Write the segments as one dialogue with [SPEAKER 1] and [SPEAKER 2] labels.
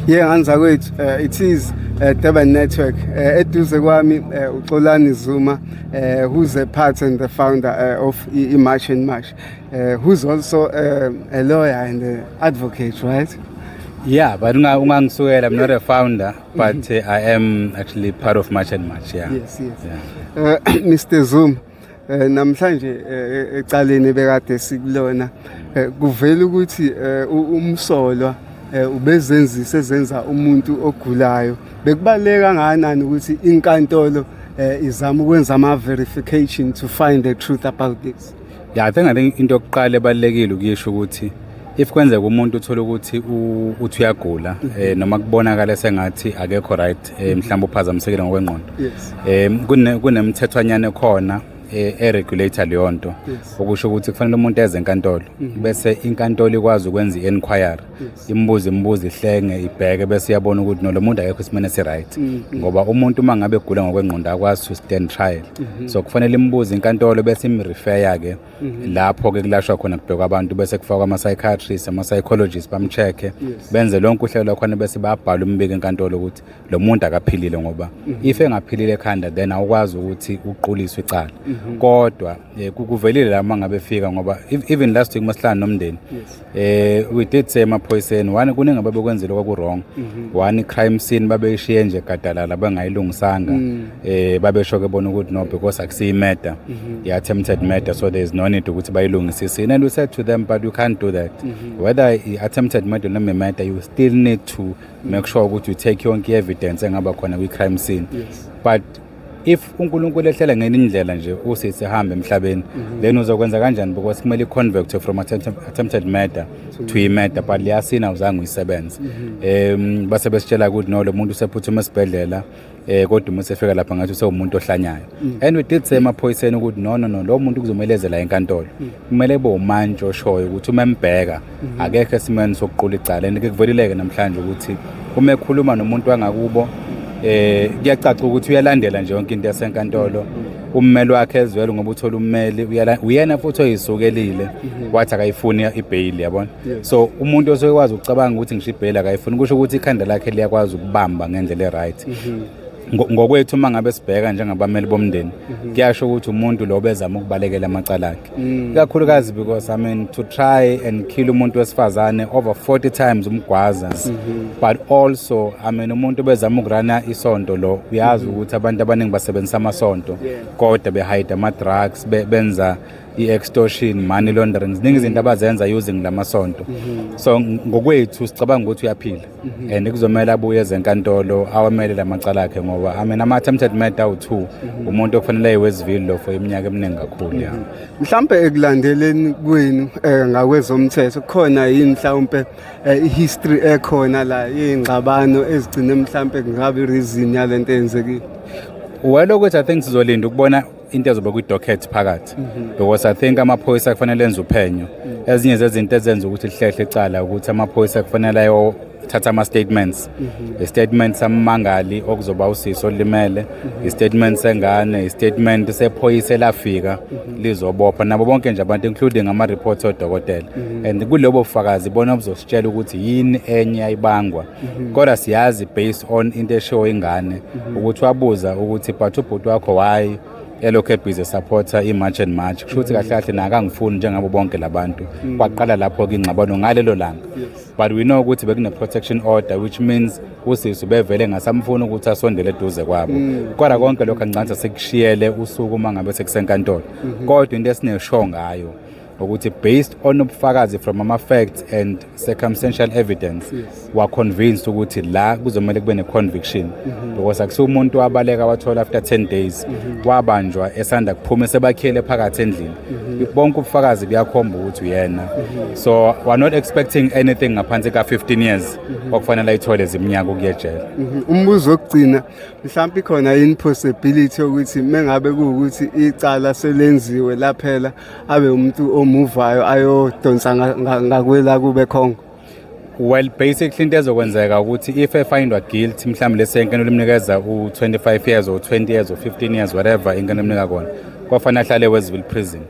[SPEAKER 1] Yeah, Anzakwethu, it is Durban Network. Eduze kwami uXolani Zuma, who's a part and the founder of March and March, who's also a lawyer and an advocate, right?
[SPEAKER 2] Yeah, but ungangisukela, I'm not a founder, but I am actually part of March and March. Yeah.
[SPEAKER 1] Yes, yes.
[SPEAKER 2] Yeah.
[SPEAKER 1] Mr. Zuma, namhlanje ecaleni bekade sikulona kuvela ukuthi umsolwa ubezenzisa ezenza umuntu ogulayo. Bekubaleka kangakanani ukuthi inkantolo izama ukwenza ama verification to find the truth about this?
[SPEAKER 2] Yeah, I think into yokuqala ebalekile ukuyisho ukuthi if kwenzeka umuntu uthola ukuthi uthi uyagula noma kubonakala sengathi akekho right mhlawumbe uphazamisekile ngokwengqondo.
[SPEAKER 1] Yes.
[SPEAKER 2] Kunemthethwanyana khona regulator leyo nto okusho ukuthi kufanele umuntu eze enkantolo bese inkantolo ikwazi ukwenza i-inquiry imbuzo ihlenge ibheke bese iyabona ukuthi no lo muntu akekho isimene si-right ngoba umuntu uma ngabe egula ngokwengqondo akwazi to stand trial so kufanele imbuzo inkantolo bese imrefer ke lapho ke kulashwa khona kubhekwa abantu bese kufakwa ama-psychiatrists ama-psychologists bamcheck benze lonke uhlelo khona bese bayabhala umbiko enkantolo ukuthi lo muntu akaphilile ngoba if engaphilile ekhanda then awukwazi ukuthi uquliswe icala kodwa kuvelile la mangabe fika ngoba even last week masihlala nomndeni we did say emaphoyiseni one kuningi ababekwenzile kwaku wrong one crime scene babeyishiye nje gadalala bangayilungisanga babesho ke bona ukuthi no because akusiyi murder attempted murder so there is no need ukuthi bayilungisise and we said to them but you can't do that whether attempted murder noma murder you still need to make sure ukuthi you take yonke evidence engaba khona kwi crime scene but if uNkulunkulu ehlela ngenye indlela nje usisi ehamba emhlabeni then uzokwenza kanjani because kumele convict from attempted murder to murder but liyasina uzange uyisebenza base besitshela ukuthi no lo muntu usephuthuma esibhedlela kodwa uma sefika lapha ngathi usewumuntu ohlanyayo and we did say emaphoyiseni ukuthi no lo muntu kuzomelezela enkantolo kumele ebe umantshi oshoyo ukuthi uma embheka akekho esimeni sokuqula icala and kuvelileke namhlanje ukuthi uma ekhuluma nomuntu wangakubo kuyacaca ukuthi uyalandela nje yonke into yasenkantolo ummeli wakhe ezwele ngoba uthola ummeli uyena futhi oyisukelile wathi akayifuni ibail yabona so umuntu osokwazi ukucabanga ukuthi ngisho ibail akayifuni kusho ukuthi ikhanda lakhe liyakwazi ukubamba ngendlela eright ngokwethu uma ngabe sibheka njengabameli bomndeni kuyasho ukuthi umuntu lo bezama ukubalekela amacala akhe ikakhulukazi because I mean to try and kill umuntu wesifazane over 40 times umgwaza but also I mean umuntu bezama ukurana isonto lo uyazi ukuthi abantu abaningi basebenzisa amasonto kodwa behide ama drugs benza i-extortion money laundering ziningi izinto abazenza using lamasonto so ngokwethu sicabanga ukuthi uyaphila and kuzomela abuye ezenkantolo awamele lamacala akhe ngoba I mean ama-attempted murder awu-2 umuntu okufanele ayiwezivile lo for iminyaka eminingi kakhulu ya
[SPEAKER 1] mhlambe ekulandeleni kwenu ngakwezomthetho kukhona yini mhlawumbe i-history ekhona la yey'ngxabano ezigcine mhlambe kungabe reason yalento eyenzekile?
[SPEAKER 2] Well ukuthi I think sizolinda ukubona into ezoba kwi-docket phakathi because I think amaphoyisa kufanele enze uphenyo ezinye zezinto ezenza ukuthi lihlele icala ukuthi amaphoyisa kufanele ayothatha ama-statements i-statement sammangali okuzoba usiso olimele i-statement sengane i-statement sephoyisa elafika lizobopha nabo bonke nje abantu including ama-reports odokotela and kulobo bufakazi bona buzositshela ukuthi yini enye ayibangwa kodwa siyazi based on into eshow ingane ukuthi wabuza ukuthi but ubhuti wakho why elokhe busy supporter iMarch and March kusho ukuthi kahle kahle nakangifuni njengabo bonke labantu kwaqala lapho ke ingxabano ngalelo langa but we know ukuthi bekune protection order which means usisi bevele ngasamfuna ukuthi asondele eduze kwabo kodwa konke lokho ancanza sekushiyele usuku mangabe sekusenkantolo kodwa into esinesho ngayo ukuthi based on ubufakazi from ama-facts and circumstantial evidence wa convinced ukuthi la kuzomele kube ne-conviction because akusiwo umuntu wabaleka wathola after 10 days wabanjwa esanda kuphuma sebakhele phakathi endlini bonke ubufakazi buyakhomba ukuthi uyena so we're not expecting anything ngaphansi ka-15 years okufanele ayithole ziminyaka ukuyejela
[SPEAKER 1] umbuzo wokugcina mhlawumbe khona yini possibility ukuthi mengabe kuwukuthi icala selenziwe laphela abe umuntu omuvayo ayodonsa ngakwela kube Congo?
[SPEAKER 2] Well, basically into ezokwenzeka ukuthi if efindwa guilty mhlawumbe lesenkeno limnikeza u25 years or 20 years or 15 years whatever inkeno limnika kona kwafanele ahlale eWestville prison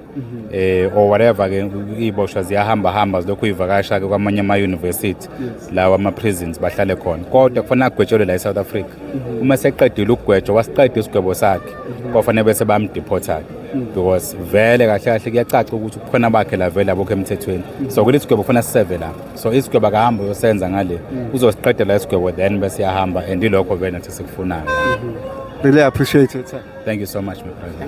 [SPEAKER 2] or whatever ke iboshwa ziyahamba zilokhu ivakasha ke kwamanye ama-university lawa ama-prisons bahlale khona kodwa kufanele agwetshelwe la eSouth Africa uma seqedile ukugwetshwa wasiqeda isigwebo sakhe kwafanele bese bamdeporta-ke because vele kahle kahle kuyacaca ukuthi ubukhona bakhe la vele abokho emthethweni so kulesi sigwebo kufanele siseve la so isigwebo akahamba uyosenza ngale uzosiqeda la isigwebo then bese yahamba and ilokho vele nathi sikufunayo.
[SPEAKER 1] Really appreciate your time.
[SPEAKER 2] Thank you so much, my brother.